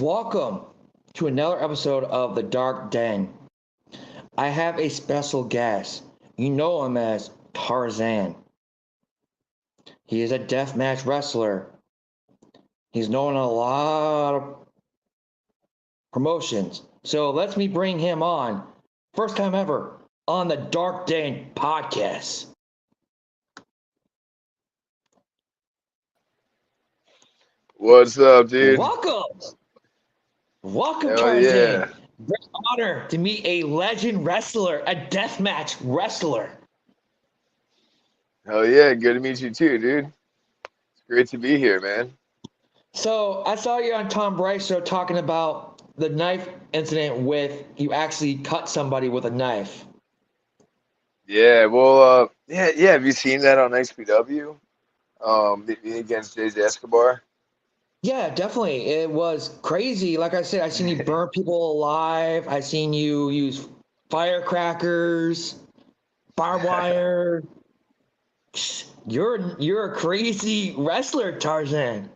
Welcome to another episode of The Dark Den. I have a special guest. You know him as Tarzan. He is a deathmatch wrestler. He's known in a lot of promotions. So let me bring him on. First time ever on the Dark Den podcast. What's up, dude? Welcome. Welcome, Hell Tarzan. yeah. Great honor to meet a legend wrestler, a deathmatch wrestler. Hell yeah. Good to meet you too, dude. It's great to be here, man. So I saw you on Tom Bryce show talking about the knife incident with you actually cut somebody with a knife. Yeah, yeah. Have you seen that on XPW? Against Jay Escobar? Yeah, definitely. It was crazy. Like I said, I seen you burn people alive. I seen you use firecrackers, barbed wire. You're a crazy wrestler, Tarzan.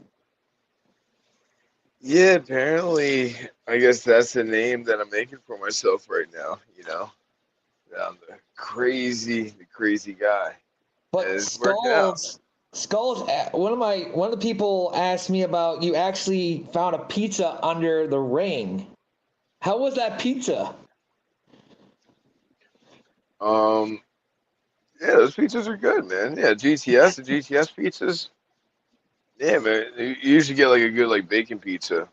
Yeah, apparently, I guess that's the name that I'm making for myself right now, you know? I'm the crazy guy. And But it's working out. Skulls. One of the people asked me about you actually found a pizza under the ring. How was that pizza? Um, yeah, those pizzas are good, man. Yeah, the GTS pizzas. Yeah, man. You usually get like a good like bacon pizza.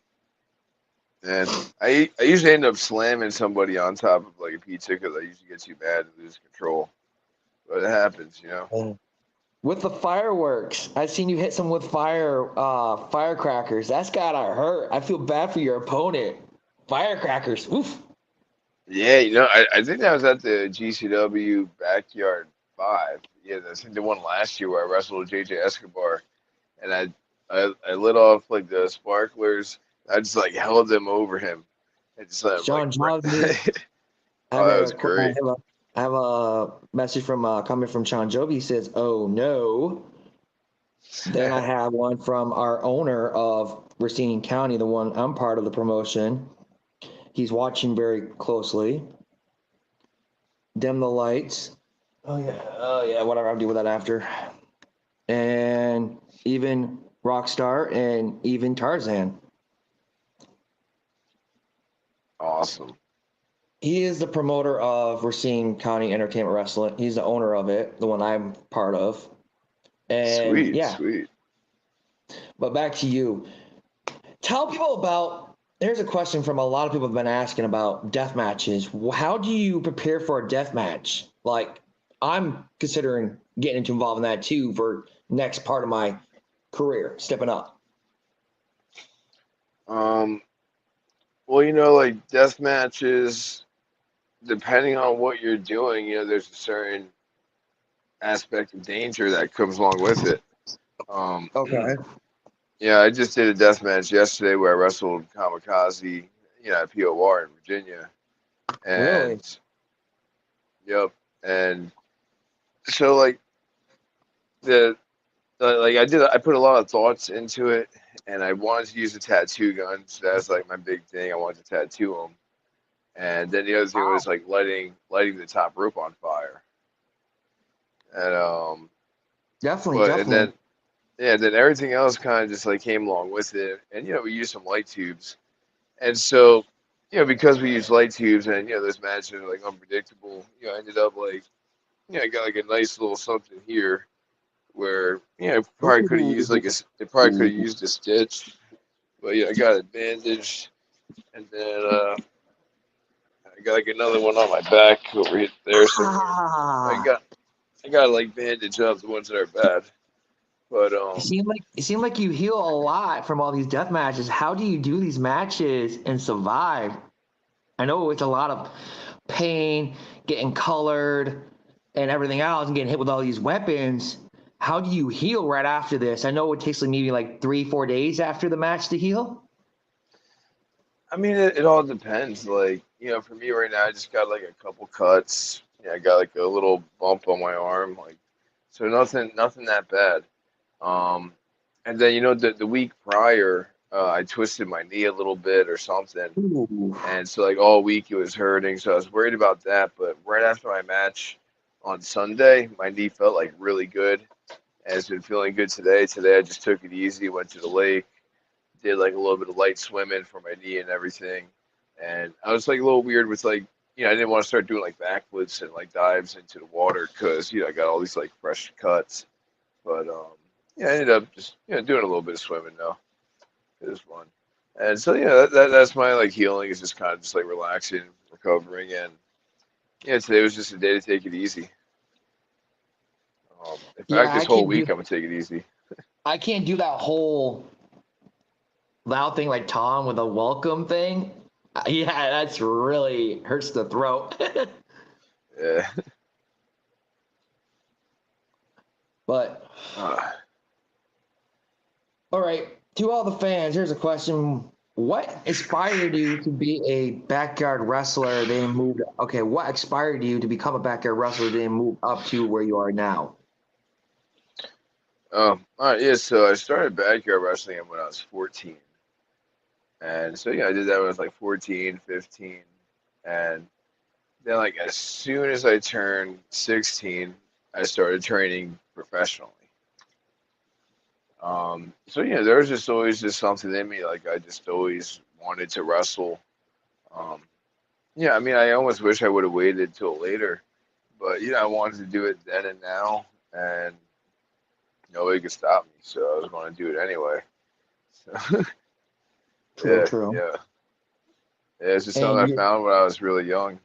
And I usually end up slamming somebody on top of like a pizza because I usually get too mad and lose control. But it happens, you know. Mm. With the fireworks, I've seen you hit some with firecrackers. That's gotta hurt. I feel bad for your opponent. Firecrackers. Oof. Yeah, I think that was at the GCW Backyard 5. Yeah, I think the one last year where I wrestled JJ Escobar, and I lit off like the sparklers. I just like held them over him and just let him like Sean rip. Johnson. I have Oh, that was a great. I have a message from coming from Sean Jovi. He says, "Oh no." Then I have one from our owner of Racine County, the one I'm part of the promotion. He's watching very closely. Dim the lights. Oh yeah, whatever. I'll deal with that after. And even Rockstar and even Tarzan. Awesome. He is the promoter of Racine County Entertainment Wrestling. He's the owner of it, the one I'm part of. And Sweet, yeah, sweet. but back to you. Tell people about. There's a question from a lot of people have been asking about death matches. How do you prepare for a death match? Like, I'm considering getting into involved in that too for next part of my career, stepping up. Um, well, like death matches, depending on what you're doing, there's a certain aspect of danger that comes along with it. Um, Okay. yeah, I just did a death match yesterday where I wrestled Kamikaze, at POR in Virginia, Really? and yep, and so like the I put a lot of thoughts into it, and I wanted to use a tattoo gun. So that's like my big thing. I wanted to tattoo them, and then the other thing Wow. was like lighting the top rope on fire, and Definitely, but and definitely. then yeah, then everything else kind of just like came along with it, and we used some light tubes, and so because we used light tubes, and those matches are like unpredictable, I ended up like I got like a nice little something here where probably could have used Ooh. like it probably could have used a stitch, but I got it bandaged, and then I got like another one on my back over here there somewhere. I Ah. got I got to like bandage up the ones that are bad, but It seemed like you heal a lot from all these death matches. How do you do these matches and survive? I know it's a lot of pain, getting colored, and everything else, and getting hit with all these weapons. How do you heal right after this? I know it takes like maybe like 3, 4 days after the match to heal. I mean it all depends. Like for me right now, I just got like a couple cuts. I got like a little bump on my arm, like so nothing that bad. Um, and then the week prior, I twisted my knee a little bit or something. Ooh. And so like all week it was hurting, so I was worried about that. But right after my match on Sunday, my knee felt like really good, and it's been feeling good today. Today I just took it easy, went to the lake, did like a little bit of light swimming for my knee and everything, and I was like a little weird with like I didn't want to start doing like backflips and like dives into the water because I got all these like fresh cuts, but I ended up just doing a little bit of swimming now. It was fun. And so that's my like healing is just kind of just like relaxing, recovering, and today was just a day to take it easy. In Yeah, fact, this whole week I'm gonna take it easy. I can't do that whole loud thing like Tom with a welcome thing. Yeah, that's really hurts the throat. Yeah. But Uh, all right, to all the fans, here's a question. What inspired you to be a backyard wrestler, then move? Okay, what inspired you to become a backyard wrestler, then move up to where you are now? all right, yeah. So I started backyard wrestling when I was 14, and so I did that when I was like 14, 15, and then like as soon as I turned 16, I started training professionally. So there was just always just something in me, like I just always wanted to wrestle. Um, I mean, I almost wish I would have waited till later, but I wanted to do it then and now, and nobody could stop me, so I was going to do it anyway. So, True, true. yeah. It's just something And I found when I was really young.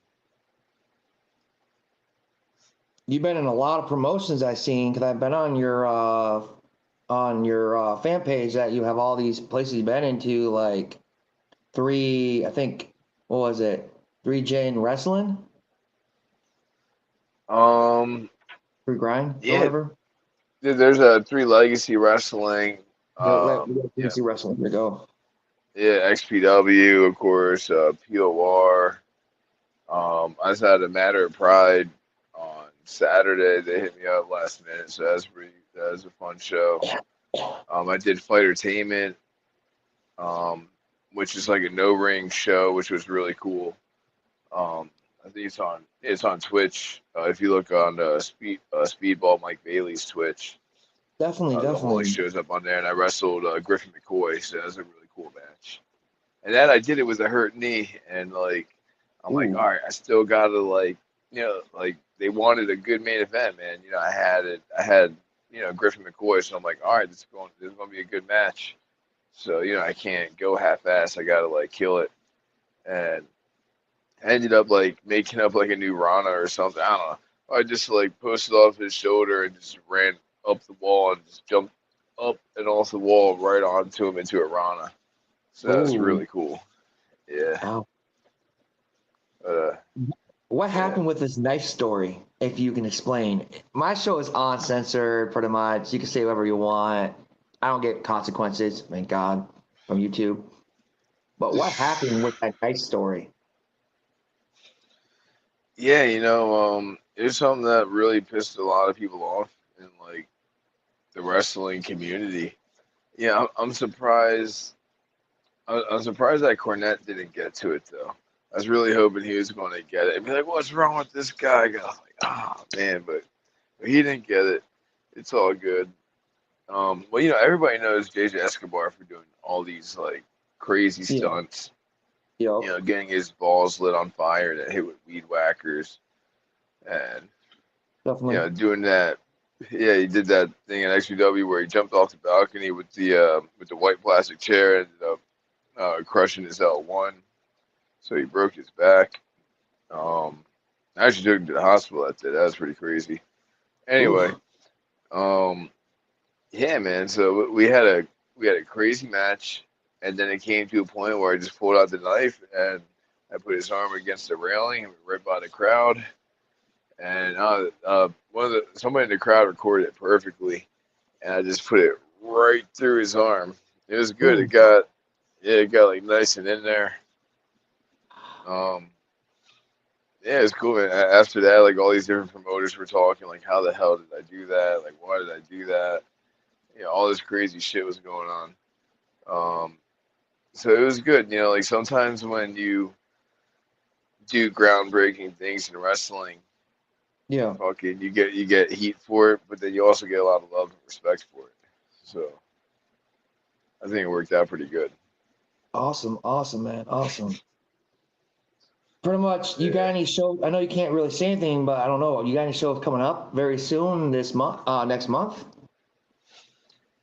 you've been in a lot of promotions I've seen because I've been on your fan page that you have all these places you've been into, like three, I think, what was it? 3J in wrestling, Um, three grind or yeah, whatever. there's a Three Legacy Wrestling. We see wrestling. Here we go. Yeah, XPW, of course, POR. I was at a Matter of Pride on Saturday. They hit me up last minute, so that was a fun show. I did Fightertainment, um, which is like a no ring show, which was really cool. I think it's on Twitch. If you look on Speedball Mike Bailey's Twitch, Definitely, the Holy definitely. shows up on there, and I wrestled Griffin McCoy, so that was a really cool match. And then I did it with a hurt knee, and like I'm like, Ooh, all right, I still gotta like like they wanted a good main event, man. I had it, I had Griffin McCoy, so I'm like, all right, this is going to be a good match. So I can't go half-ass. I gotta like kill it, and I ended up like making up like a new Rana or something. I don't know. I just like posted off his shoulder and just ran up the wall and just jumped up and off the wall right onto him into a Rana. So that was ooh. really cool. Yeah. Wow. Uh, What yeah. happened with this knife story? If you can explain. My show is uncensored, pretty much. You can say whatever you want. I don't get consequences, thank God, from YouTube. But what happened with that knife story? Yeah, it's something that really pissed a lot of people off in like the wrestling community. Yeah, I'm surprised. I'm surprised that Cornette didn't get to it though. I was really hoping he was going to get it and be like, "What's wrong with this guy?" I was like, "Ah, man," but he didn't get it. It's all good. Well, everybody knows JJ Escobar for doing all these like crazy Yeah, stunts. yeah, Getting his balls lit on fire and hit with weed whackers, and definitely. doing that. Yeah, he did that thing in XPW where he jumped off the balcony with the white plastic chair and ended up crushing his L1, so he broke his back. Um, I actually took him to the hospital that day. That was pretty crazy. Anyway, Oof. um, yeah, man. So we had a crazy match, and then it came to a point where I just pulled out the knife and I put his arm against the railing right by the crowd, and somebody in the crowd recorded it perfectly, and I just put it right through his arm. It was good. Ooh. It got like nice and in there. Um, yeah, it's cool, man. After that, like all these different promoters were talking, like, how the hell did I do that? Like, why did I do that? All this crazy shit was going on. Um, So it was good. Like sometimes when you do groundbreaking things in wrestling, Yeah. fucking you get heat for it, but then you also get a lot of love and respect for it. So I think it worked out pretty good. Awesome. Awesome, man. Awesome. Pretty much, you got Yeah. any shows? I know you can't really say anything, but I don't know. You got any shows coming up very soon this month? Next month?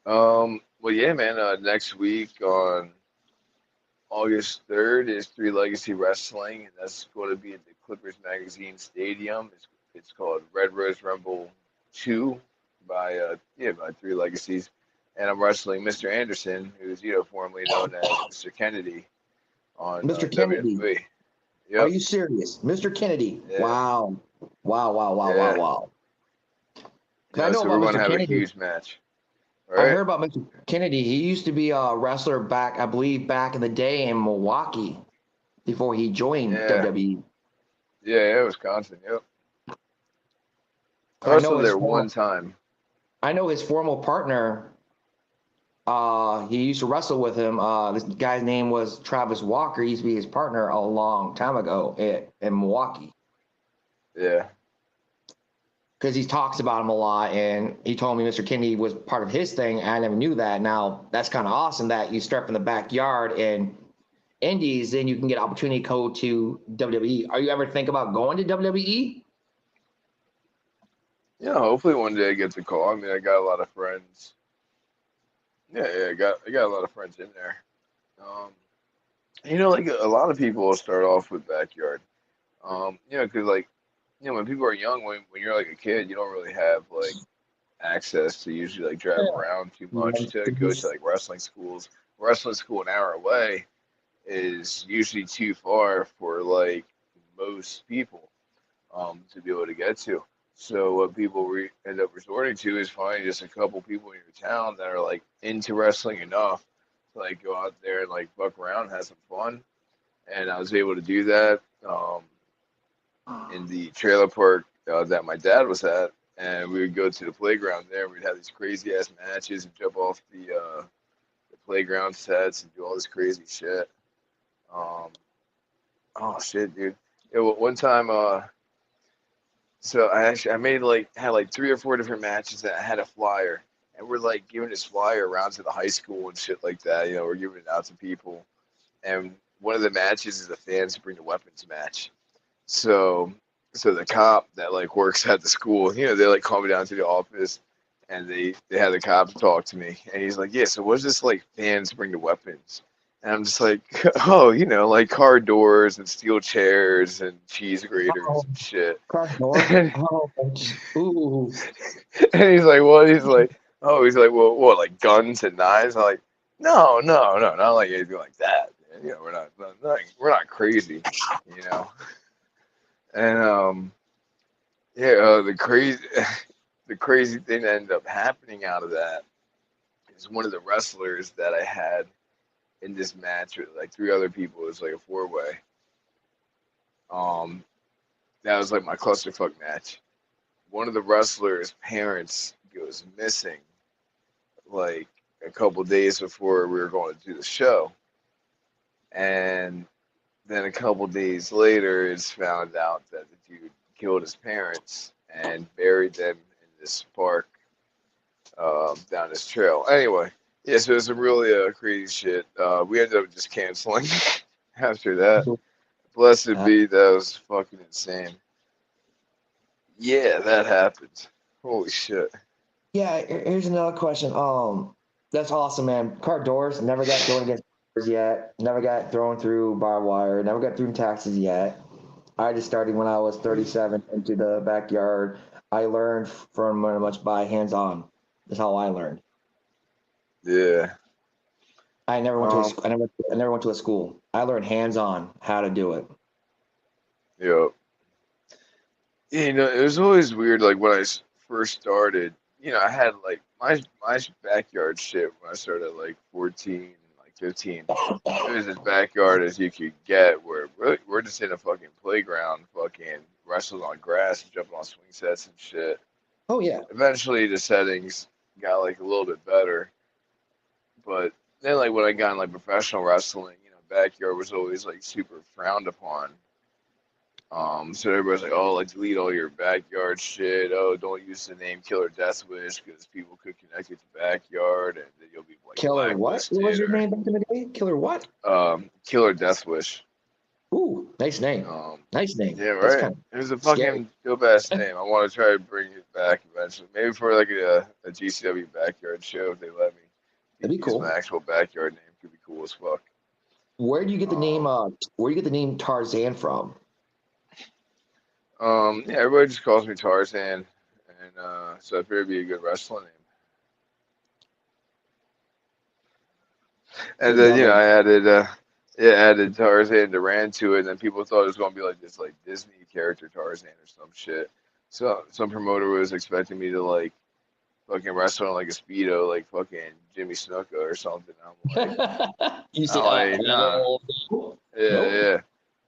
Well, yeah, man. Next week on August 3rd is Three Legacy Wrestling, and that's going to be at the Clippers Magazine Stadium. It's called Red Rose Rumble 2 by Three Legacies, and I'm wrestling Mr. Anderson, who's formerly known as Mr. Kennedy on Mr. Kennedy. WFB. Are Yep. you serious? Mr. Kennedy. Yeah. Wow. Wow, wow, wow, wow, Yeah. wow. 'Cause I know So we're about going to Mr. have a Kennedy. huge match. All I right. heard about Mr. Kennedy. He used to be a wrestler back, I believe, back in the day in Milwaukee before he joined Yeah. WWE. Yeah, Wisconsin. Yep. I I know wrestled his there former, one time. I know his former partner. He used to wrestle with him. This guy's name was Travis Walker. He used to be his partner a long time ago in Milwaukee. Yeah. Because he talks about him a lot, and he told me Mr. Kennedy was part of his thing. I never knew that. Now that's kind of awesome that you start from the backyard and indies, then you can get opportunity to go to WWE. Are you ever think about going to WWE? Yeah, hopefully one day I get the call. I mean, I got a lot of friends. Yeah, I got a lot of friends in there. Um, like a lot of people will start off with backyard. Because like, when people are young, when you're like a kid, you don't really have like access to usually like drive around too much to go to like wrestling schools. Wrestling school an hour away is usually too far for like most people to be able to get to. So what people end up resorting to is finding just a couple people in your town that are like into wrestling enough to like go out there and like buck around, have some fun. And I was able to do that in the trailer park that my dad was at, and we would go to the playground there. We'd have these crazy ass matches and jump off the playground sets and do all this crazy shit. Um, oh shit, dude! One time, so I made like had like 3 or 4 different matches that I had a flyer, and we're like giving this flyer around to the high school and shit like that. We're giving it out to people, and one of the matches is a fans bring the weapons match. So so the cop that like works at the school, they like call me down to the office, and they had the cop talk to me, and he's like, yeah, so what's this like fans bring the weapons? And I'm just like, oh, like car doors and steel chairs and cheese graters Oh, and shit. car door. And, Oh, ooh. and he's like, what? He's like, oh, he's like, well, what, like guns and knives? I'm like, no, no, no, not like anything like that. Man. We're not crazy, you know. And yeah, the crazy the crazy thing that ended up happening out of that is one of the wrestlers that I had in this match with like 3 other people. It was like a 4-way. Um, that was like my clusterfuck match. One of the wrestlers' parents goes missing like a couple days before we were going to do the show, and then a couple days later, it's found out that the dude killed his parents and buried them in this park down this trail. Anyway, yeah, so it was some really crazy shit. We ended up just canceling after that. Blessed Uh, be, that was fucking insane. Yeah, that happened. Holy shit. yeah, here's another question. That's awesome, man. Car doors never got thrown against doors yet. Never got thrown through barbed wire. Never got through taxes yet. I just started when I was 37 into the backyard. I learned from very much by hands-on. That's how I learned. Yeah. I never went to a Um. school. I never went to a school. I learned hands-on how to do it. Yeah. Yeah, it was always weird. Like when first started, I had like my backyard shit when I started at like 14, like 15. It was as backyard as you could get, where we're just in a fucking playground, fucking wrestling on grass, jumping on swing sets and shit. Oh yeah. Eventually, the settings got like a little bit better, but then like when I got in like professional wrestling, backyard was always like super frowned upon. So everybody's like, oh, like delete all your backyard shit. Oh, don't use the name Killer Death Wish because people could connect it to backyard and then you'll be like Killer what? What was blacklisted your or name back in the day? Killer what? Killer Death Wish. Ooh, nice name. Um, Nice name. yeah, That's right. kind of It was a scary. fucking dope ass name. I want to try to bring it back eventually. Maybe for like a GCW backyard show if they let me. That'd be Use my cool. actual backyard name. Could be cool as fuck. Where do you get the name? Um, Where do you get the name Tarzan from? yeah, everybody just calls me Tarzan, and so I figured it'd be a good wrestling name. And Good then number. I added Tarzan Duran to it, and then people thought it was gonna be like this like Disney character Tarzan or some shit. So some promoter was expecting me to like fucking wrestle in like a speedo, like fucking Jimmy Snuka or something. You I'm said, like, nah, hell yeah, no. yeah.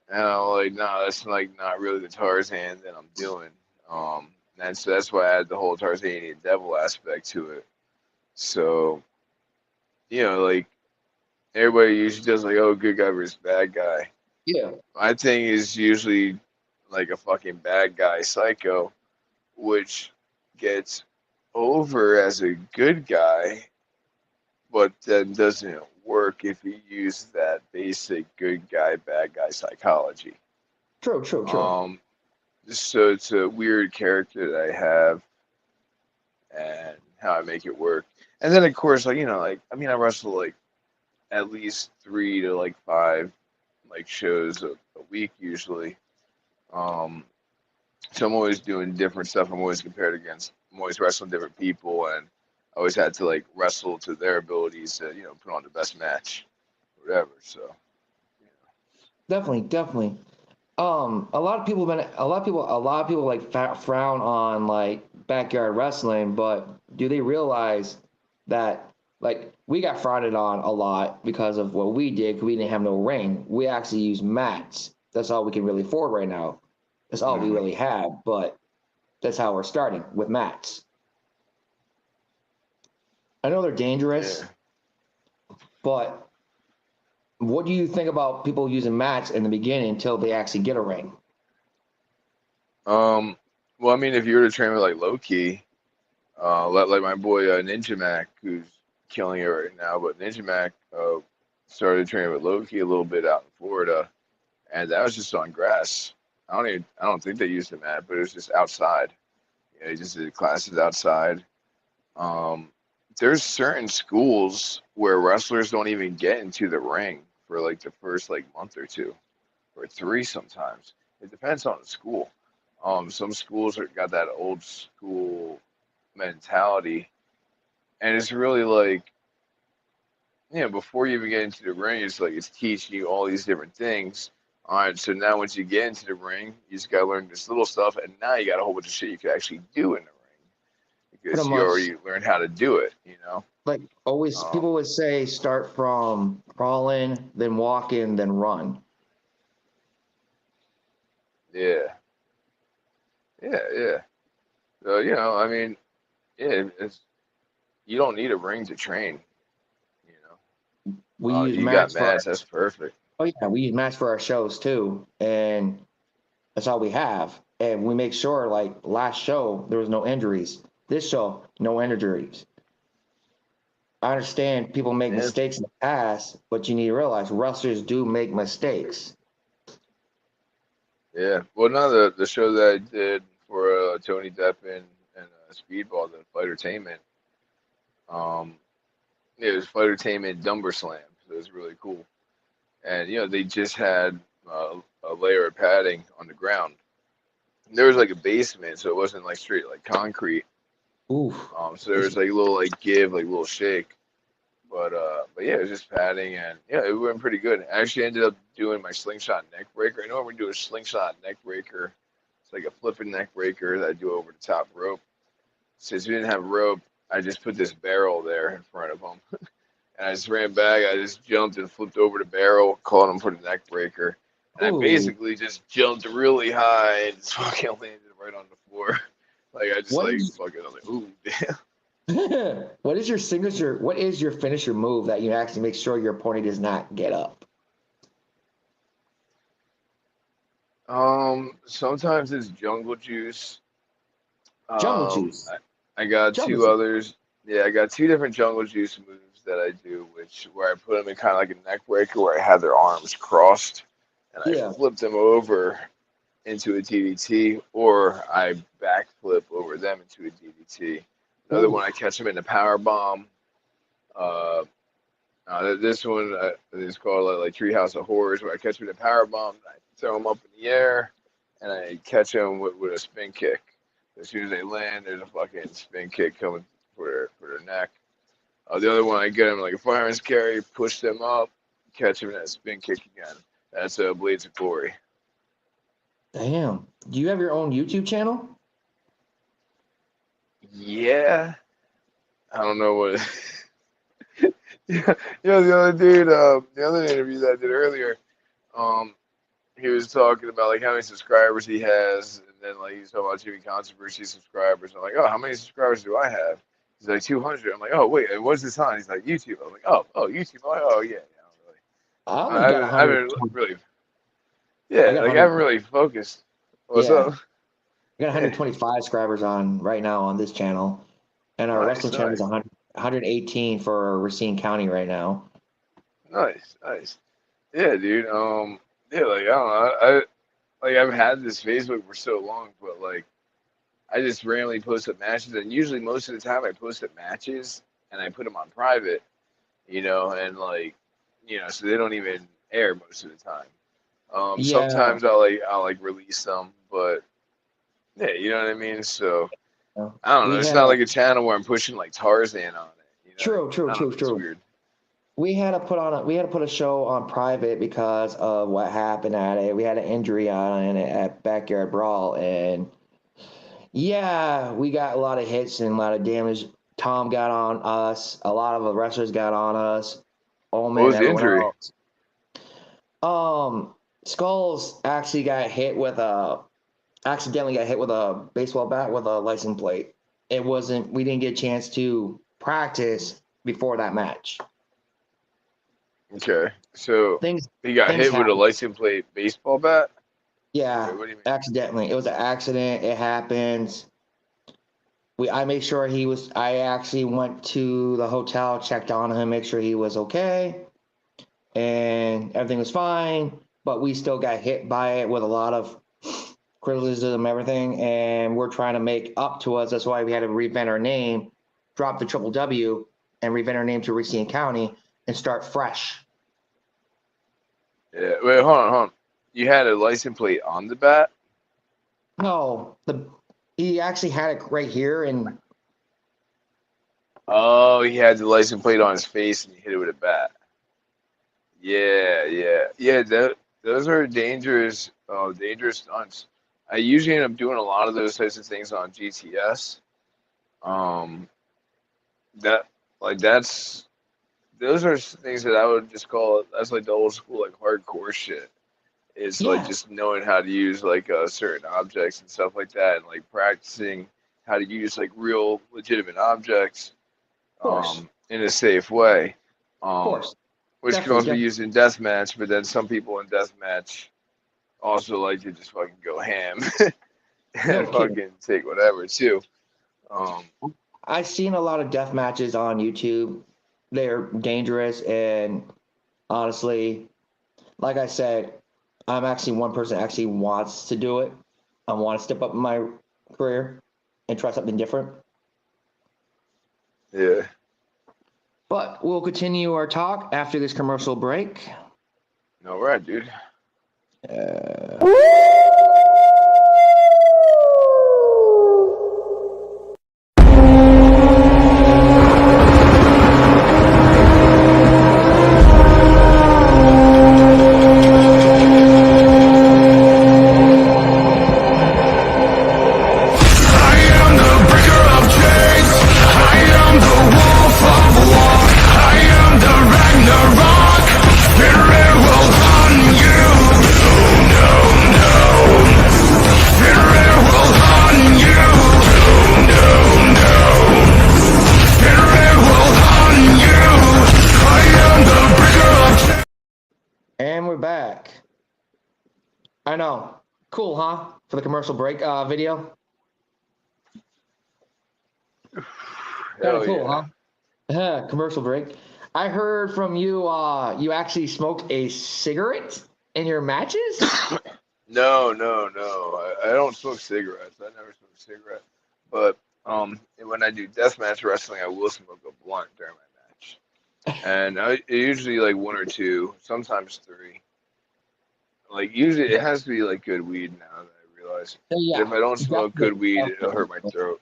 And I'm like, nah, that's like not really the Tarzan that I'm doing. And so that's why I added the whole Tarzanian devil aspect to it. So, like everybody usually does like, oh, good guy versus bad guy. Yeah, My thing is usually like a fucking bad guy psycho, which gets over as a good guy, but then doesn't work if you use that basic good guy, bad guy psychology. true, true, true. Um, so it's a weird character that I have and how I make it work. And then of course, like I wrestle like at least 3 to 5 like shows a week usually. Um, so I'm always doing different stuff. I'm always wrestling different people, and I always had to like wrestle to their abilities to put on the best match, whatever. So Definitely, definitely. A lot of people like frown on like backyard wrestling, but do they realize that like we got frowned on a lot because of what we did? 'Cause we didn't have no ring. We actually use mats. That's all we can really afford right now. That's all we hmm really have. But that's how we're starting with mats. I know they're dangerous, yeah. but what do you think about people using mats in the beginning until they actually get a ring? Well, I mean, if you were to train with like low key, like my boy Ninja Mac, who's killing it right now, but Ninja Mac started training with low key a little bit out in Florida, and that was just on grass. I don't think they used the mat, but it was just outside. Yeah, he just did classes outside. Um, there's certain schools where wrestlers don't even get into the ring for like the first like month or two or three sometimes. It depends on the school. Some schools got that old school mentality, and it's really like before you even get into the ring, it's like it's teaching you all these different things. All right, so now once you get into the ring, you just gotta learn this little stuff, and now you got a whole bunch of shit you can actually do in the ring Pretty because you much already learned how to do it. like always Um, people would say start from crawling, then walking, then run. yeah, yeah. So I mean, yeah, you don't need a ring to train. You We use you got mats for our mats, that's perfect. oh yeah, we use mats for our shows too. And that's all we have. And we make sure like last show there was no injuries. This show, no injuries. I understand people make Yeah, mistakes in the past, but you need to realize wrestlers do make mistakes. yeah. Well, no, the show that I did for Tony Depp and Speedball, the Fightertainment, um, yeah, it was Fightertainment Dumber Slam, so it was really cool. And they just had a layer of padding on the ground. And there was like a basement, so it wasn't like straight like concrete. Oof. So there was like a little like give, like a little shake. But yeah, it was just padding, and yeah, it went pretty good. I actually ended up doing my slingshot neck breaker. I know we're doing a slingshot neck breaker. It's like a flipping neck breaker that I do over the top rope. Since we didn't have rope, I just put this barrel there in front of them, and I just ran back. I just jumped and flipped over the barrel, caught him for the neck breaker, and I Ooh. basically just jumped really high and just fucking landed right on the floor. Like I just What like is fucking, I was like, ooh, damn. What is your signature? What is your finisher move that you actually make sure your opponent does not get up? Sometimes it's jungle juice. Jungle Um, juice. I got Jungle two juice. others. Yeah, I got two different jungle juice moves that I do, which where I put them in kind of like a neck breaker where I have their arms crossed and I Yeah. flip them over into a DDT, or I backflip over them into a DDT. Another Ooh. one, I catch them in the power bomb. Uh, this one is called like Treehouse of Horrors, where I catch them in the power bomb, I throw them up in the air, and I catch them with a spin kick. As soon as they land, there's a fucking spin kick coming for their neck. The other one, I get them like a fireman's carry, push them up, catch them in that spin kick again. That's Blades of Glory. Damn. Do you have your own YouTube channel? Yeah, I don't know what. Yeah, the other dude, the other interview that I did earlier, um, he was talking about like how many subscribers he has, and then like he's talking about TV controversy subscribers. I'm like, oh, how many subscribers do I have? He's like 200. I'm like, oh wait, and what's this on? He's like YouTube. I'm like, oh, YouTube. I'm like, oh yeah, I I only got haven't 100. really, I yeah, got like I 100. haven't really focused. What's Yeah. up? I got Yeah, 125 subscribers on right now on this channel, and our nice, wrestling channel is nice, 118 for Racine County right now. nice. Yeah, dude. Yeah, like I don't know, like I've had this Facebook for so long, but like I just randomly post up matches, and usually most of the time I post up matches and I put them on private, and like, so they don't even air most of the time. Yeah. Sometimes I'll like release them, but yeah, you know what I mean. So I don't know. We It's had not a like a channel where I'm pushing like Tarzan on it. You know what I true, mean? true, I don't true, know. It's true. weird. We had to put a show on private because of what happened at it. We had an injury on it at Backyard Brawl, and yeah, we got a lot of hits and a lot of damage. Tom got on us. A lot of the wrestlers got on us. What Omen, was the everyone injury? else. Skulls actually got hit with a accidentally got hit with a baseball bat with a license plate. It wasn't. We didn't get a chance to practice before that match. Okay, so Things he got things hit with a happen. license plate baseball bat. Wait, Yeah, what do you mean? accidentally. It was an accident. It happens. I made sure he was. I actually went to the hotel, checked on him, make sure he was okay, and everything was fine. But we still got hit by it with a lot of criticism, everything, and we're trying to make up to us. That's why we had to revamp our name, drop the triple W, and revamp our name to Racine County and start fresh. Yeah. Wait, hold on. You had a license plate on the bat? No, he actually had it right here, and Oh, he had the license plate on his face and you hit it with a bat. Yeah. Those are dangerous, dangerous stunts. I usually end up doing a lot of those types of things on GTS. Um, that that's those are things that I would just call that's like the old school like hardcore shit. Is like yeah, just knowing how to use like certain objects and stuff like that, and like practicing how to use like real legitimate objects of in a safe way, um, course, which can definitely, also be definitely. used in deathmatch. But then some people in deathmatch also like to just fucking go ham and No kidding. fucking take whatever too. Um, I've seen a lot of death matches on YouTube. They're dangerous, and honestly, like I said, I'm actually one person that actually wants to do it. I want to step up in my career and try something different. yeah. But we'll continue our talk after this commercial break. No, right, dude. Uh, Ragnarok, spirit will hunt you. No, no, I know. Cool, huh? For the commercial break video. Kind of Hell cool, yeah. huh? Commercial break. I heard from you. You actually smoked a cigarette in your matches. No, no, no. I don't smoke cigarettes. I never smoke cigarettes. But when I do deathmatch wrestling, I will smoke a blunt during my match. And usually like one or two, sometimes three. Like usually it has to be like good weed now that I realize. That if Yeah, I don't smoke definitely. good weed, it'll hurt my Definitely. throat.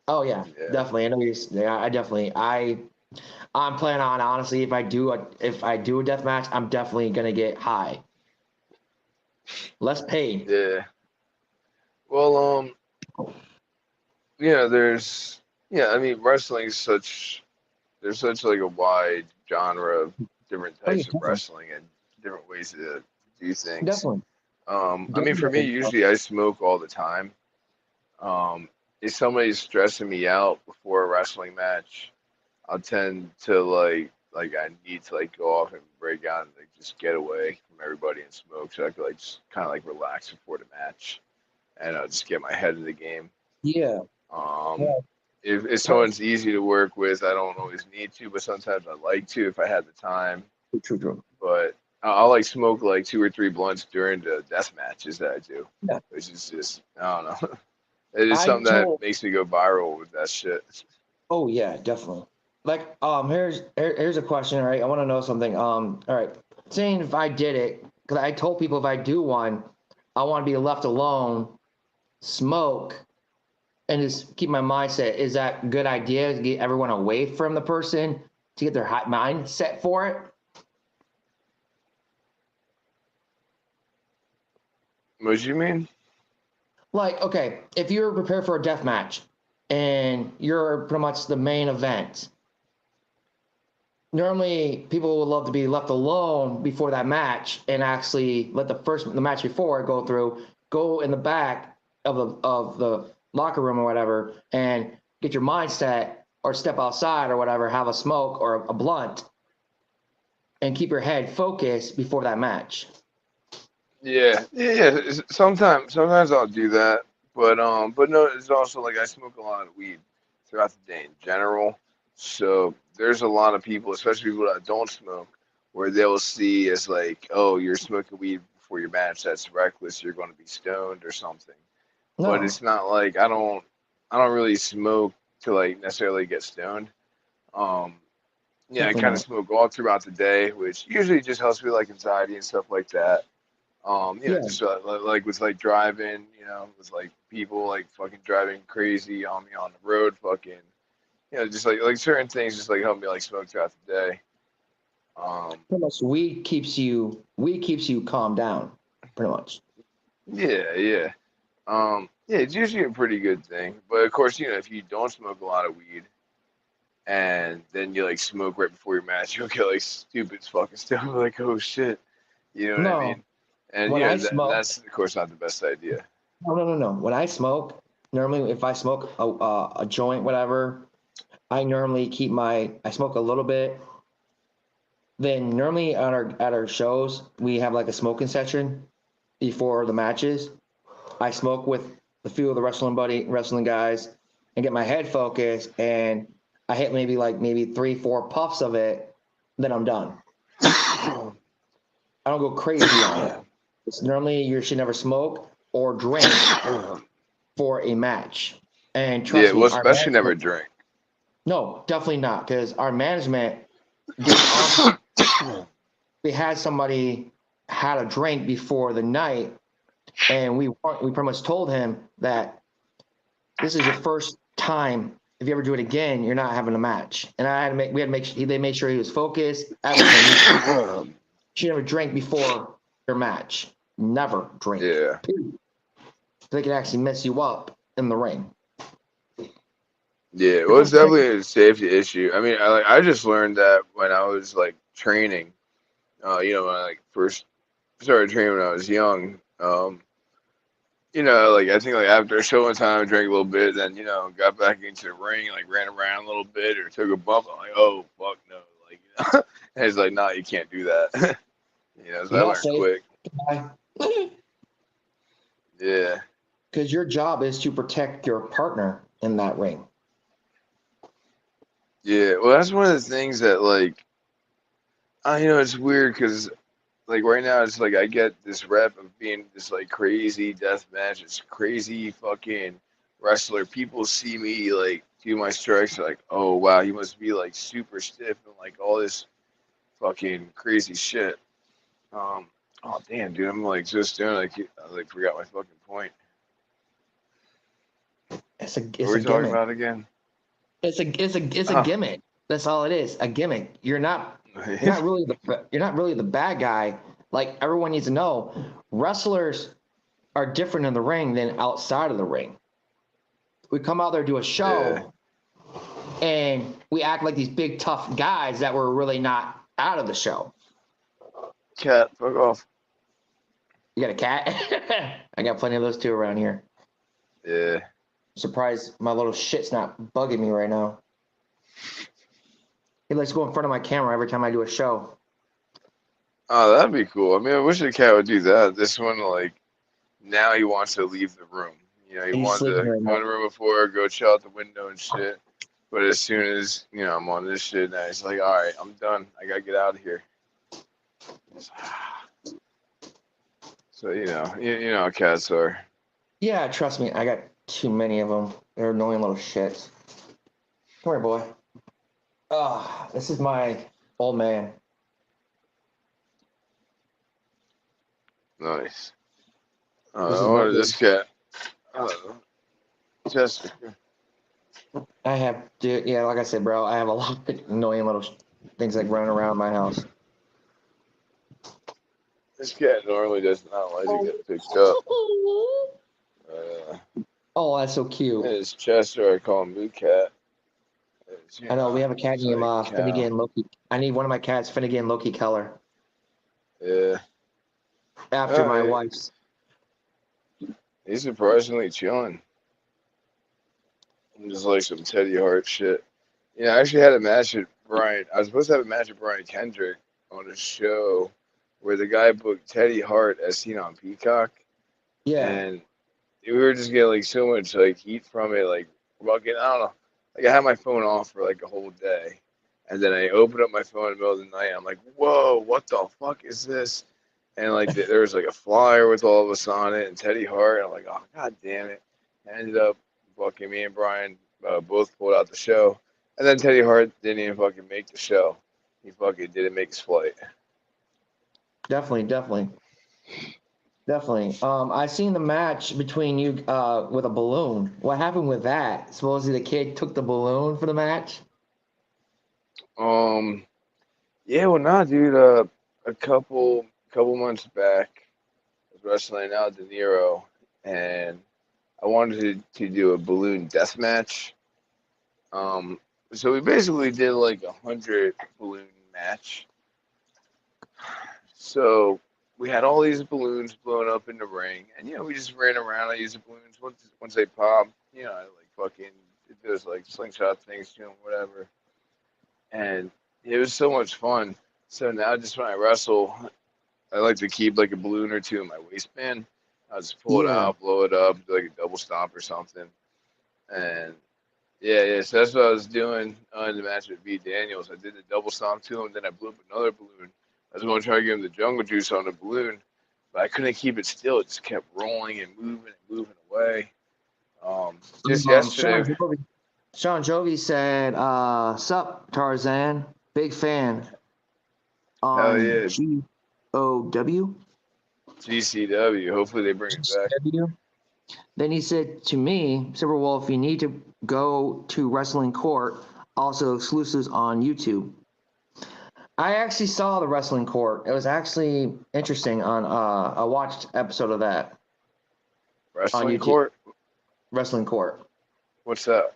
Oh yeah, Yeah. definitely. I know you're. Yeah, I definitely. I'm planning on honestly. If I do a death match, I'm definitely gonna get high. Less pain. Yeah. Well, yeah, I mean wrestling's such there's such like a wide genre of different Oh yeah, types of definitely, wrestling and different ways to do things. definitely, I mean, for me, definitely. usually I smoke all the time. Um, if somebody's stressing me out before a wrestling match, I'll tend to like I need to like go off and break out and like just get away from everybody and smoke so I can like just kind of like relax before the match and just get my head in the game. Yeah. Um, Yeah. if Pers- someone's easy to work with, I don't always need to, but sometimes I like to if I had the time. True, true. But I'll like smoke like two or three blunts during the death matches that I do, Yeah. which is just I don't know. It is I something that told. makes me go viral with that shit. Oh yeah, definitely. Like here's a question. All right, I want to know something. All right, saying if I did it, because I told people if I do one, I want to be left alone, smoke, and just keep my mindset. Is that a good idea to get everyone away from the person to get their mind set for it? What do you mean? Like, okay, if you're prepared for a death match and you're pretty much the main event, normally people would love to be left alone before that match and actually let the match before go through, go in the back of the locker room or whatever, and get your mindset or step outside or whatever, have a smoke or a blunt, and keep your head focused before that match. Yeah, yeah, yeah. Sometimes I'll do that, but no, it's also like I smoke a lot of weed throughout the day in general. So there's a lot of people, especially people that don't smoke, where they'll see as like, oh, you're smoking weed before your match. That's reckless. You're going to be stoned or something. But No, it's not like I don't really smoke to like necessarily get stoned. Um, yeah, I definitely kind of not. smoke all throughout the day, which usually just helps me like anxiety and stuff like that. Yeah, Just like with like driving, with like people like fucking driving crazy on me on the road, fucking, just like certain things just like help me like smoke throughout the day. Um, pretty much weed keeps you calm down, pretty much. yeah, yeah. Yeah, it's usually a pretty good thing. But of course, if you don't smoke a lot of weed and then you like smoke right before your match, you'll get like stupid fucking stuff like, oh shit, you know what I No, mean? And when I smoke, that's of course not the best idea. no, no, no, no. When I smoke, normally if I smoke a joint, whatever, I normally I smoke a little bit. Then normally at our shows, we have like a smoking section before the matches. I smoke with a few of the wrestling guys and get my head focused, and I hit maybe 3, 4 puffs of it, then I'm done. I don't go crazy on it. It's normally you should never smoke or drink for a match. And Yeah, trust well, me, our especially never management, drink. no, definitely not, because our management gets on. We had somebody had a drink before the night, and we pretty much told him that this is your first time. If you ever do it again, you're not having a match. And we had to make they made sure he was focused. Everything. You should never drink before your match. Never drink. Yeah. Period. They can actually mess you up in the ring. Yeah, Pretty well, it's much drink. definitely a safety issue. I mean, I just learned that when I was like training. When I like first started training when I was young. Like I think like after a show one time, I drank a little bit, then got back into the ring, like ran around a little bit or took a bump. I'm like, oh fuck no, like, and it's like, nah, you can't do that. So I Y'all learned safe. quick. Bye. Yeah. Because your job is to protect your partner in that ring. Yeah. Well, that's one of the things that like it's weird because like right now it's like I get this rep of being this like crazy death match. It's crazy fucking wrestler. People see me like do my strikes, they're like, oh wow, he must be like super stiff and like all this fucking crazy shit. Um, oh damn, dude, I'm like just doing I like forgot my fucking point. It's a What it's were a we talking gimmick. about again? It's a Oh, gimmick. That's all it is. A gimmick. You're not really the bad guy. Like everyone needs to know, wrestlers are different in the ring than outside of the ring. We come out there, do a yeah. show, and we act like these big tough guys that were really not out of the show. Cat, fuck off. You got a cat? I got plenty of those too around here. Yeah. I'm surprised my little shit's not bugging me right now. He likes to go in front of my camera every time I do a show. Oh, that'd be cool. I mean, I wish the cat would do that. This one, like, now he wants to leave the room. You know, he He's wanted sleeping to right go now. in the room before, go chill out the window and shit. But as soon as, I'm on this shit now, he's like, all right, I'm done. I gotta get out of here. So, you know how cats are. Yeah, trust me, I got too many of them. They're annoying little shits. Come here, boy. Ah, this is my old man. Nice. This I is wanted Muggy. this cat. Jessica. I have, yeah, like I said, bro, I have a lot of annoying little things like running around my house. This cat normally does not like to get picked up. Uh, Oh, that's so cute. it's Chester. I call him Blue Cat. It's, I know we have a cat it's named like cow. Finnegan Loki. I need one of my cats, Finnegan Loki Keller, Yeah. after my Oh, wife's. he's surprisingly chilling. Just like some Teddy Hart shit. I actually had a match at Brian. I was supposed to have a match at Brian Kendrick on a show where the guy booked Teddy Hart as seen on Peacock, Yeah. and we were just getting like so much like heat from it. Like fucking, I don't know. Like I had my phone off for like a whole day, and then I opened up my phone in the middle of the night. I'm like, whoa, what the fuck is this? And like there was like a flyer with all of us on it and Teddy Hart. And I'm like, oh god damn it! I ended up fucking me and Brian both pulled out the show, and then Teddy Hart didn't even fucking make the show. He fucking didn't make his flight. Definitely. I seen the match between you with a balloon. What happened with that? Supposedly the kid took the balloon for the match. Um, yeah, well, nah, dude. A couple months back, I was wrestling out De Niro, and I wanted to do a balloon death match. Um, so we basically did like 100 balloon match. So we had all these balloons blowing up in the ring, and we just ran around. I used the balloons once they pop. I like fucking did those like slingshot things to them, whatever. And it was so much fun. So now just when I wrestle, I like to keep like a balloon or two in my waistband. I just pull it Yeah. out, blow it up, do like a double stomp or something. And yeah. So that's what I was doing in the match with V Daniels. I did the double stomp to him, then I blew up another balloon. I was going to try to give him the jungle juice on the balloon, but I couldn't keep it still. It just kept rolling and moving away. Just Sean yesterday. Jovi. Sean Jovi said, "Sup, Tarzan? Big fan Hell on yeah, GOW." GCW. Hopefully they bring it back. GCW. Then he said to me, Silver Wolf, you need to go to Wrestling Court, also exclusives on YouTube. I actually saw the Wrestling Court. It was actually interesting on I watched episode of that on Wrestling YouTube. court. Wrestling Court. What's that?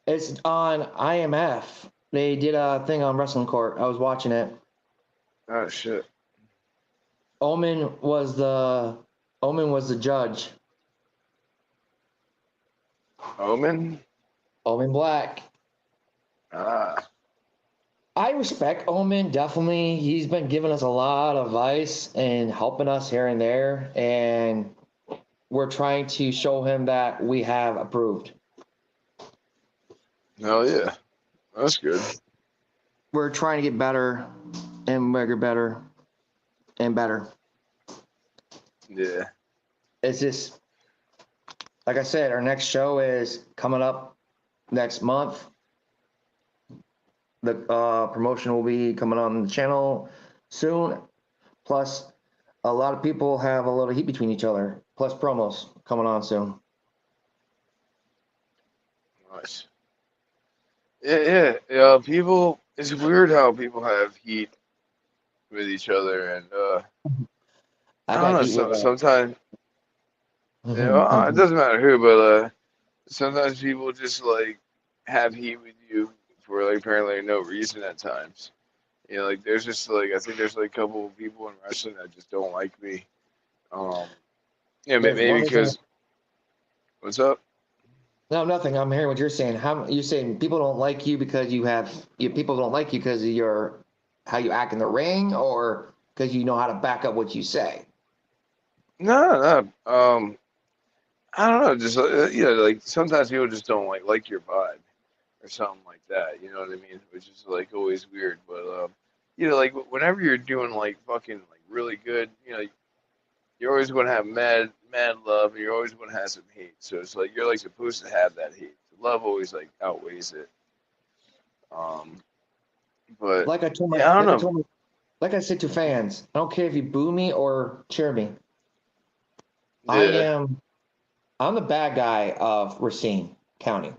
It's on IMF. They did a thing on Wrestling Court. I was watching it. Oh shit. Omen was the judge. Omen. Omen Black. Ah. I respect Omen definitely. He's been giving us a lot of advice and helping us here and there. And we're trying to show him that we have approved. Hell yeah, that's good. We're trying to get better and bigger, better and better. Yeah. It's just, like I said, our next show is coming up next month. The promotion will be coming on the channel soon. Plus, a lot of people have a little heat between each other. Plus, promos coming on soon. Nice. Yeah. People, it's weird how people have heat with each other, and I I don't got know. heat with. Sometimes, well, it doesn't matter who, but sometimes people just like have heat with you for like apparently no reason at times. Like there's just like I think there's like a couple of people in wrestling that just don't like me. Um, There's maybe one because what's up? No, nothing. I'm hearing what you're saying. How you saying people don't like you because people don't like you because of your how you act in the ring, or because you know how to back up what you say? No. I don't know. Just like sometimes people just don't like your vibe or something like that. You know what I mean? Which is like always weird. But like whenever you're doing like fucking like really good, you're always going to have mad love, and you're always going to have some hate. So it's like you're like supposed to have that hate. The love always like outweighs it. Um, but Like I told my, yeah, I don't like I know. told my, like I said to fans, I don't care if you boo me or cheer me. Yeah, I'm the bad guy of Racine County.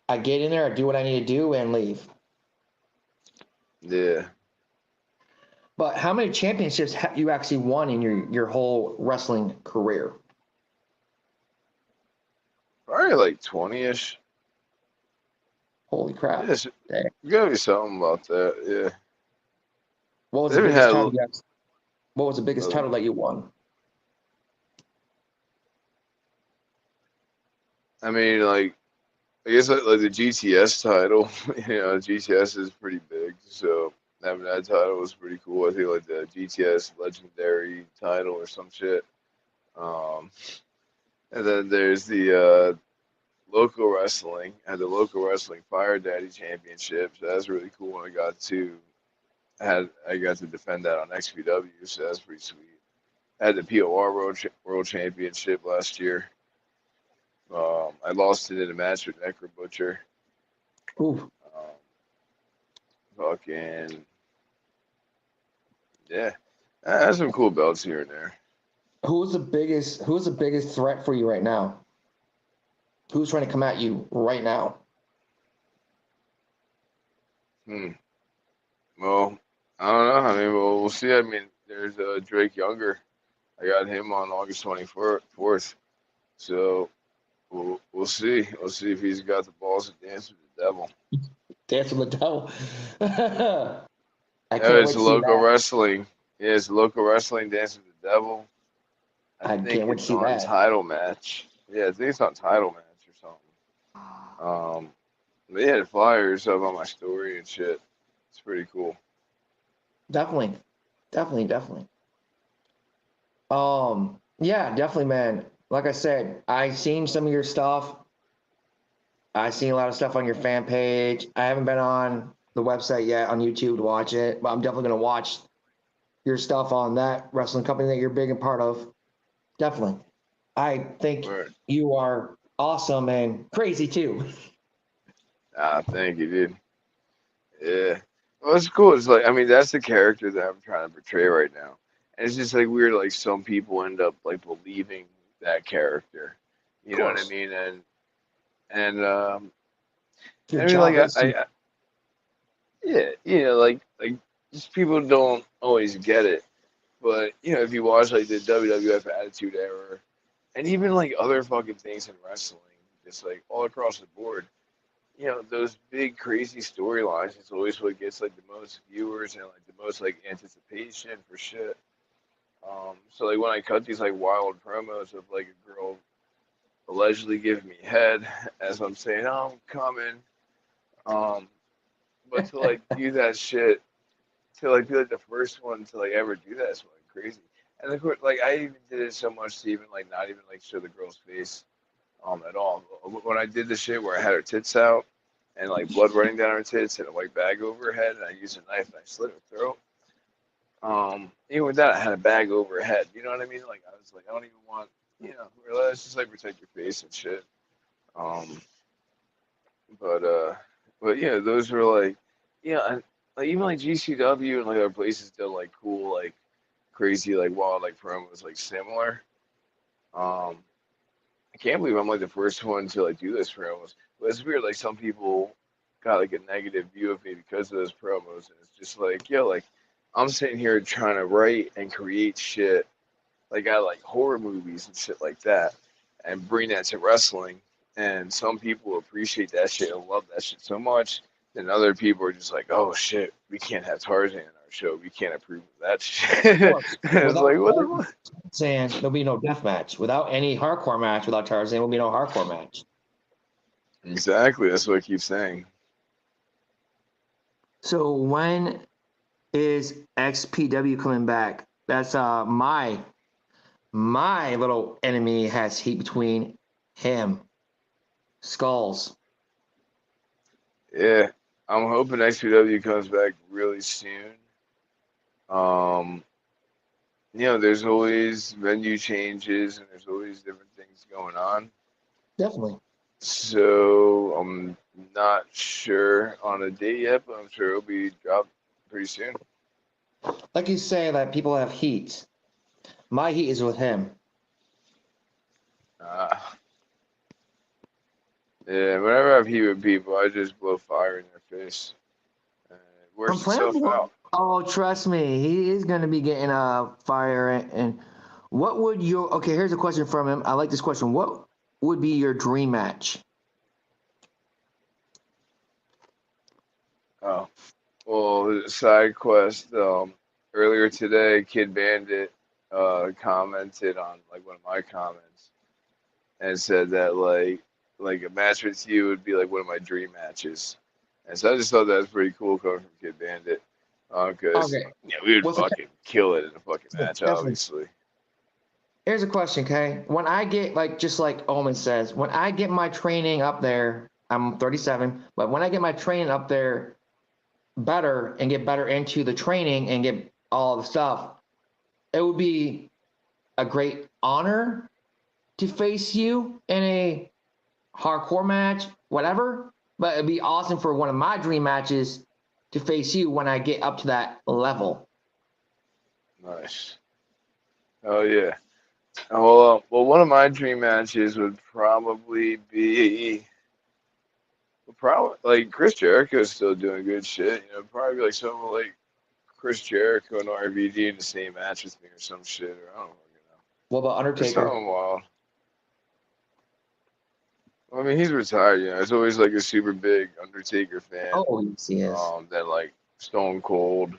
I get in there, I do what I need to do, and leave. yeah. But how many championships have you actually won in your whole wrestling career? Probably like 20ish. Holy crap! Yes, Dang. gotta be something about that. Yeah. What was They the even biggest had. title you actually, What was the biggest Uh, title that you won? I mean, like I guess like the GTS title. GTS is pretty big, so having that title was pretty cool. I think like the GTS Legendary title or some shit. Um, and then there's the local wrestling. I had the local wrestling Fire Daddy Championship. So that's really cool. And I got to defend that on XPW, so that's pretty sweet. I had the POR World Championship last year. I lost it in a match with Necro Butcher. Ooh, Um, fucking yeah, I have some cool belts here and there. Who's the biggest threat for you right now? Who's trying to come at you right now? Hmm. Well, I don't know. I mean, we'll see. I mean, there's Drake Younger. I got him on August 24th. So we'll see. We'll see if he's got the balls to dance with the devil. Dance with the devil. I Yeah, can't it's wait a to see local that. wrestling. Yeah, it's a local wrestling dance with the devil. I I think can't wait to it's see on that. title match. Yeah, I think it's on title match or something. They had flyers up on my story and shit. It's pretty cool. Definitely, definitely. Yeah, definitely, man. Like I said, I seen some of your stuff. I seen a lot of stuff on your fan page. I haven't been on the website yet on YouTube to watch it, but I'm definitely gonna watch your stuff on that wrestling company that you're big and part of. Definitely. I think Word. you are awesome and crazy too. Thank you, dude. Yeah. Well, it's cool. It's like, I mean, that's the character that I'm trying to portray right now. And it's just like weird, like some people end up like believing that character. Of You know what I course. mean? And Your I mean, like, job is to, yeah, like just people don't always get it. But, if you watch like the WWF Attitude Era, and even like other fucking things in wrestling, just like all across the board, those big crazy storylines is always what gets like the most viewers and like the most like anticipation for shit. So like when I cut these like wild promos of like a girl allegedly giving me head as I'm saying, oh, I'm coming. Um, but to like do that shit, to like be like the first one to like ever do that is like crazy. And of course, like I even did it so much to even like not even like show the girl's face at all. When I did the shit where I had her tits out and like blood running down her tits and a white bag over her head, and I used a knife and I slit her throat. Even with that, I had a bag over her head. You know what I mean? Like I was like, I don't even want, let's just like protect your face and shit. Um, but yeah, those were like, and like even like GCW and like other places did like cool, like crazy, like wild, like promos, like similar. Um, I can't believe I'm like the first one to like do this promos. But it's weird, like some people got like a negative view of me because of those promos, and it's just like, like I'm sitting here trying to write and create shit, like I like horror movies and shit like that, and bring that to wrestling. And some people appreciate that shit and love that shit so much. Then other people are just like, oh shit, we can't have Tarzan in our show. We can't approve of that Of shit. course. It's Without like, what the fuck? Tarzan, there'll be no death match. Without any hardcore match, without Tarzan, will be no hardcore match. Exactly. That's what I keep saying. So when is XPW coming back? That's my little enemy has heat between him. Skulls. Yeah. I'm hoping XPW comes back really soon. Um, there's always venue changes and there's always different things going on. Definitely. So I'm not sure on a date yet, but I'm sure it'll be dropped pretty soon. Like you say that people have heat. My heat is with him. Uh, yeah, whenever I have heat with people, I just blow fire in their face. And it I'm works planning. itself out. Oh, trust me, he is going to be getting a fire. And what would your? Okay, here's a question from him. I like this question. What would be your dream match? Oh, well, side quest. Earlier today, Kid Bandit commented on like one of my comments and said that like a match with you would be like one of my dream matches. And so I just thought that was pretty cool coming from Kid Bandit. Because Okay, we would what's the fucking kill it in a fucking match, definitely? obviously. Here's a question, okay? When I get like just like Omen says, when I get my training up there, I'm 37, but when I get my training up there better and get better into the training and get all the stuff, it would be a great honor to face you in a hardcore match, whatever. But it'd be awesome for one of my dream matches to face you when I get up to that level. Nice. Oh yeah. Well, one of my dream matches would probably be, probably like Chris Jericho's still doing good shit. Probably like someone like Chris Jericho and RVD in the same match with me or some shit, or I don't fucking know. What about Just Undertaker? something wild. I mean, he's retired. He's always like a super big Undertaker fan. Oh, yes, he is. Then like Stone Cold.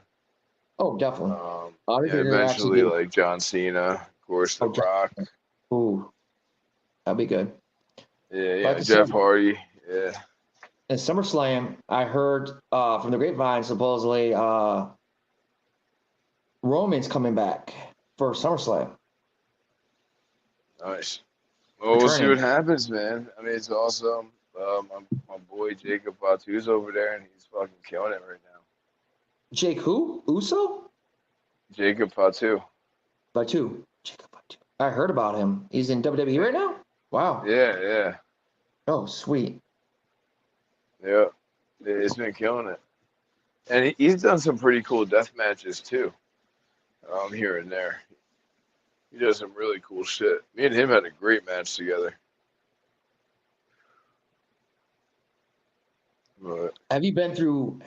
Oh, definitely. Yeah, Undertaker actually eventually did. like John Cena, of course, The Oh, Rock. ooh, that'd be good. Yeah, Like I Jeff said, Hardy. Yeah. in SummerSlam, I heard from the grapevine supposedly Roman's coming back for SummerSlam, Nice. Well, we'll see what returning. happens, man. I mean, it's awesome. My boy Jacob Fatu's over there, and he's fucking killing it right now. Jake who? Uso? Jacob Fatu. Batu. Jacob Batu. I heard about him. He's in WWE right now? Wow. Yeah. Oh, sweet. Yeah. He's been killing it. And he's done some pretty cool death matches, too, here and there. He does some really cool shit. Me and him had a great match together. But Have you been through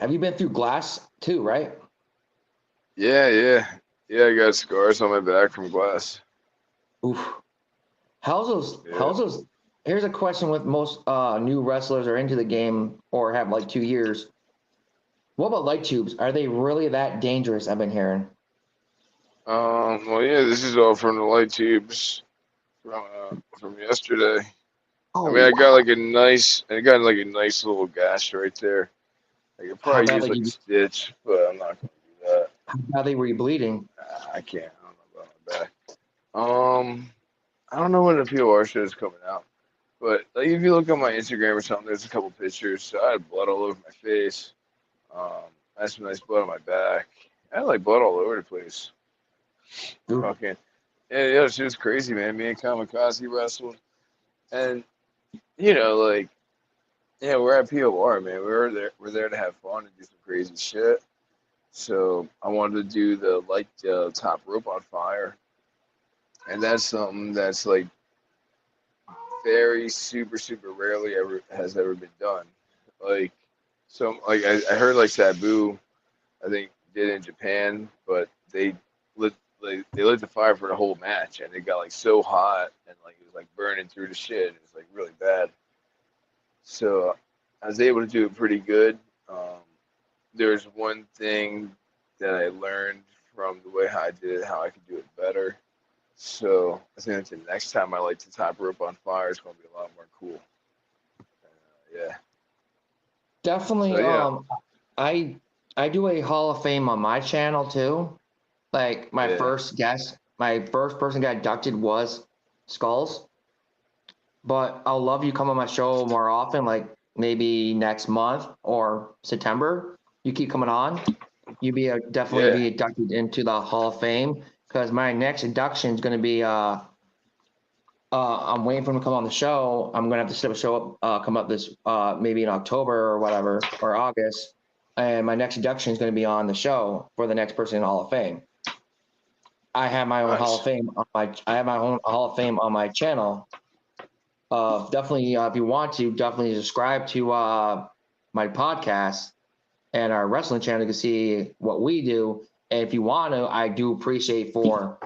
glass too, right? yeah. I got scars on my back from glass. Oof. Yeah. How's those here's a question with most new wrestlers are into the game or have like 2 years. What about light tubes? Are they really that dangerous? I've been hearing. Well, yeah, this is all from the light tubes from yesterday. I Oh mean, wow. I got like a nice little gash right there. I could How probably use badly like a stitch, but I'm not gonna do that. how badly were you bleeding? I can't. I don't know about back. I don't know when the POR show is coming out, but like if you look on my Instagram or something, there's a couple pictures. So I had blood all over my face. I had some nice blood on my back. I had like blood all over the place. Ooh. Fucking yeah, she was crazy, man. Me and Kamikaze wrestled, and like yeah, we're at POR, man. We're there to have fun and do some crazy shit. So I wanted to do the top rope on fire, and that's something that's like very super rarely ever been done. Like I heard like Sabu, I think did in Japan, but lit they lit the fire for the whole match, and it got like so hot and like it was like burning through the shit. It was like really bad. So I was able to do it pretty good. There's one thing that I learned from the way how I did it, how I could do it better. So I think the next time I light the top rope on fire, it's going to be a lot more cool. Yeah. Definitely. So yeah. I do a Hall of Fame on my channel too. Like my Yeah. first person got inducted was Skulls. But I'll love you come on my show more often, like maybe next month or September. You keep coming on. You definitely Yeah. be inducted into the Hall of Fame because my next induction is going to be. I'm waiting for him to come on the show. I'm going to have to set up a show up, come up this maybe in October or whatever or August, and my next induction is going to be on the show for the next person in the Hall of Fame. I have my own Hall Nice. of Fame on my channel. Definitely, if you want to, definitely subscribe to my podcast and our wrestling channel to see what we do. And if you want to, I do appreciate for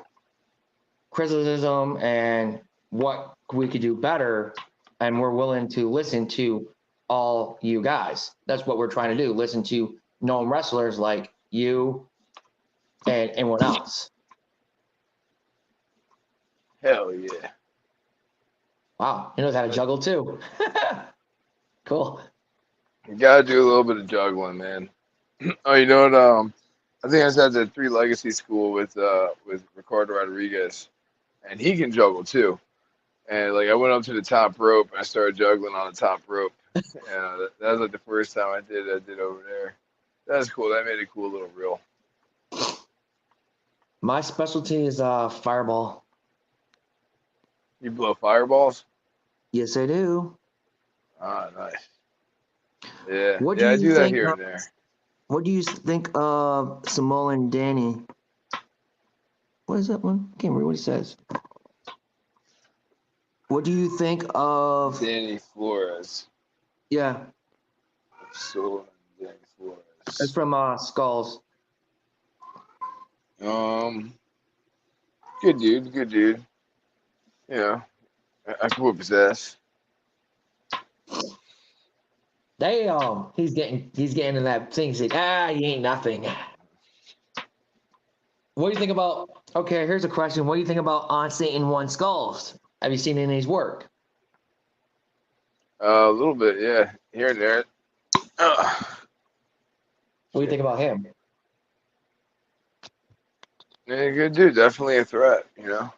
criticism and what we could do better. And we're willing to listen to all you guys. That's what we're trying to do. Listen to known wrestlers like you and anyone else. Hell yeah. Wow, he knows how to juggle too. Cool. You gotta do a little bit of juggling, man. Oh, you know what? I think I was at the Three Legacy School with Ricardo Rodriguez, and he can juggle too. And like I went up to the top rope and I started juggling on the top rope. That was like the first time I did over there. That's cool. That made a cool little reel. My specialty is fireball. You blow fireballs? Yes, I do. Ah, nice. Yeah, What do yeah, I you do that think? here and there. What do you think of Samoa and Danny? What is that one? I can't remember what he says. What do you think of? Danny Flores. Yeah, So Danny it's Flores. from Skulls. Good dude, good dude. Yeah, I can whoop his ass. Damn, he's getting in that thing. He's like, he ain't nothing. What do you think about? Okay, here's a question. What do you think about On Satan One Skulls? Have you seen any of his work? A little bit, yeah, here and there. What do you think about him? Yeah, good dude. Definitely a threat, you know.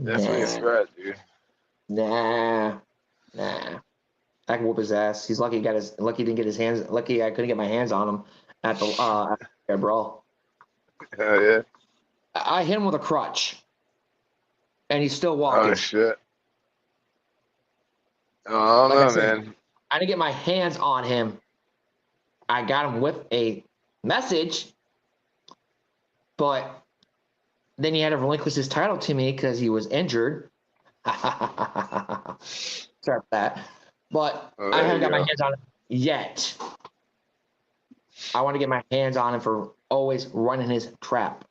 Definitely a Nah, threat, dude. nah. I can whoop his ass. He's lucky he didn't get his hands. Lucky I couldn't get my hands on him at the brawl. Hell yeah. I hit him with a crutch, and he's still Oh walking. shit. Oh, I Like I don't know, said, man. I didn't get my hands on him. I got him with a message, but then he had to relinquish his title to me because he was injured. Sorry for that. But Oh, I there haven't you got my go. hands on him yet. I want to get my hands on him for always running his trap.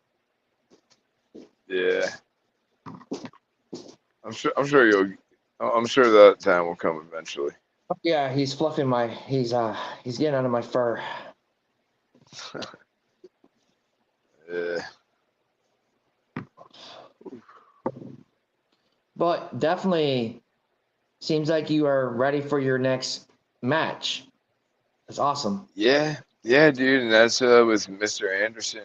Yeah. I'm sure you'll. I'm sure that time will come eventually. Yeah, he's fluffing he's getting under my fur. Yeah. But definitely seems like you are ready for your next match. That's awesome. Yeah. Yeah, dude, and that's with Mr. Anderson.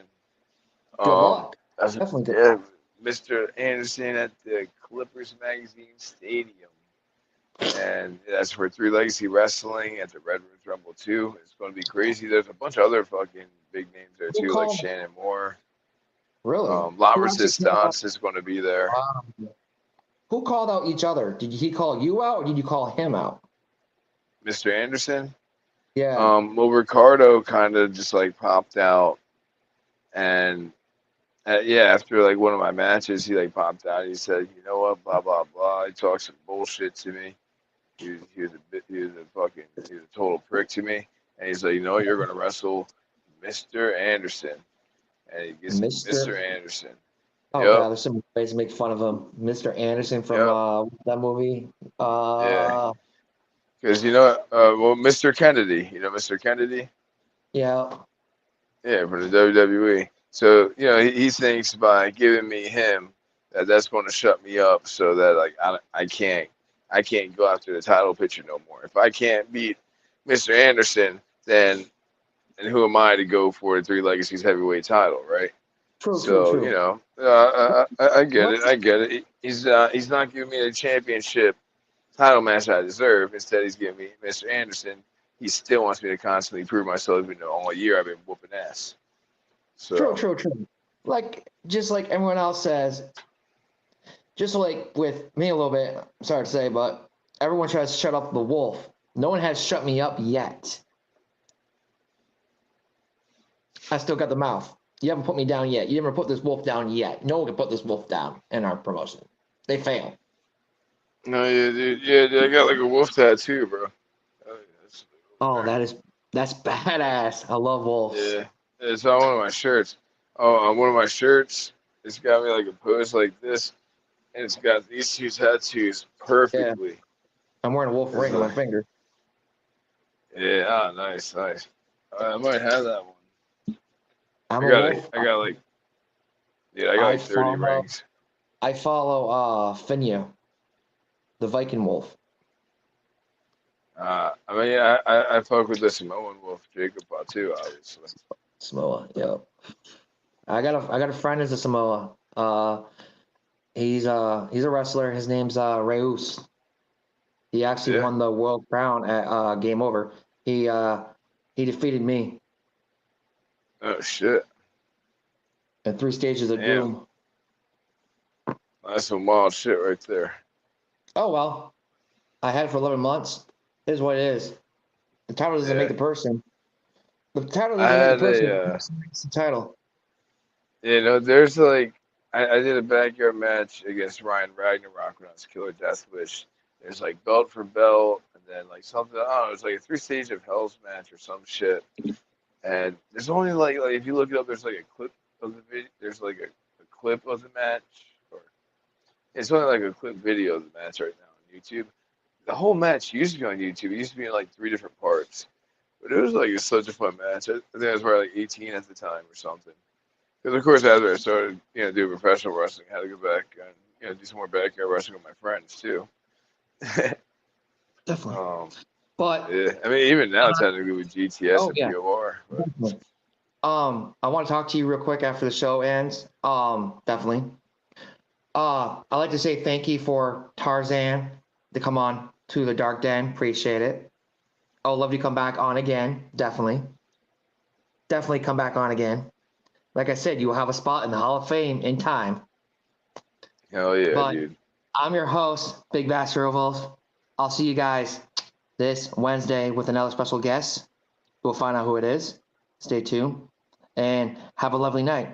Good Um, luck. That's Definitely good. yeah, Mr. Anderson at the Clippers Magazine Stadium. And that's for Three Legacy Wrestling at the Red Rooms Rumble 2. It's going to be crazy. There's a bunch of other fucking big names there Who too, like called? Shannon Moore. Really? La Who actually called out? Resistance is going to be there. Who called out each other? Did he call you out or did you call him out? Mr. Anderson. Yeah. Well, Ricardo kind of just like popped out, and yeah, after like one of my matches, he like popped out. He said, "You know what? Blah blah blah." He talked some bullshit to me. He was a total prick to me. And he's like, "You know what? You're gonna wrestle Mr. Anderson," and he gives me Mr. Mr. Anderson. Oh Yep, god, there's some ways to make fun of him. Mr. Anderson from yep, that movie. yeah. Because you know, well, Mr. Kennedy. You know, Mr. Kennedy. Yeah. Yeah, for the WWE. So you know, he thinks by giving me him that's going to shut me up, so that like I can't go after the title picture no more. If I can't beat Mr. Anderson, then and who am I to go for the Three Legacies heavyweight title, right? True, true, So you true. know, I get it. What's I get it. He's not giving me the championship title match I deserve. Instead, he's giving me Mr. Anderson. He still wants me to constantly prove myself, even though all year I've been whooping ass. true, So true, true. Like just like everyone else says, just like with me a little bit, I'm sorry to say, but everyone tries to shut up the wolf. No one has shut me up yet. I still got the mouth. You haven't put me down yet. You haven't put this wolf down yet. No one can put this wolf down in our promotion. They fail. no, yeah, dude, yeah, dude, I got like a wolf tattoo, bro. Oh, yeah, Oh, that's badass. I love wolves. yeah, it's on one of my shirts. Oh, on one of my shirts, it's got me like a pose like this, and it's got these two tattoos Yeah, perfectly. I'm wearing a wolf It's ring on my like, finger. yeah, nice, nice. I might have that one. I'm a wolf. I got like, yeah, I got I like 30 follow. rings. I follow Finja, the Viking wolf. I mean, I fuck with the Samoan wolf, Jacob too, obviously. Samoa. Yep. I got a friend who's a Samoa. He's a wrestler. His name's Reus. He actually Yeah. won the world crown at Game Over. He defeated me Oh shit. at 3 stages of Damn. doom. That's some wild shit right there. Oh well. I had it for 11 months. It is what it is. The title doesn't make Yeah. the person. The title I doesn't make the had person. a The person makes the title. you know, there's like I did a backyard match against Ryan Ragnarok when I was Killer Death Wish. There's like belt for belt, and then like something I don't know, it's like a 3 stage of Hell's match or some shit. And there's only like if you look it up, there's like a clip of the video. There's like a clip of the match, or it's only like a clip video of the match right now on YouTube. The whole match used to be on YouTube. It used to be in like 3 different parts, but it was like such a fun match. I think I was probably like 18 at the time or something. Because of course, after I started, doing professional wrestling, I had to go back and do some more backyard wrestling with my friends too. Definitely. um, But yeah, I mean, even now, technically with GTS oh and yeah. POR, but Definitely. I want to talk to you real quick after the show ends. Definitely. I'd like to say thank you for Tarzan to come on to the Dark Den. Appreciate it. I would love to come back on again. Definitely. Definitely come back on again. Like I said, you will have a spot in the Hall of Fame in time. hell yeah, But dude. I'm your host, Big Bass Rovals. I'll see you guys this Wednesday with another special guest. We'll find out who it is. Stay tuned and have a lovely night.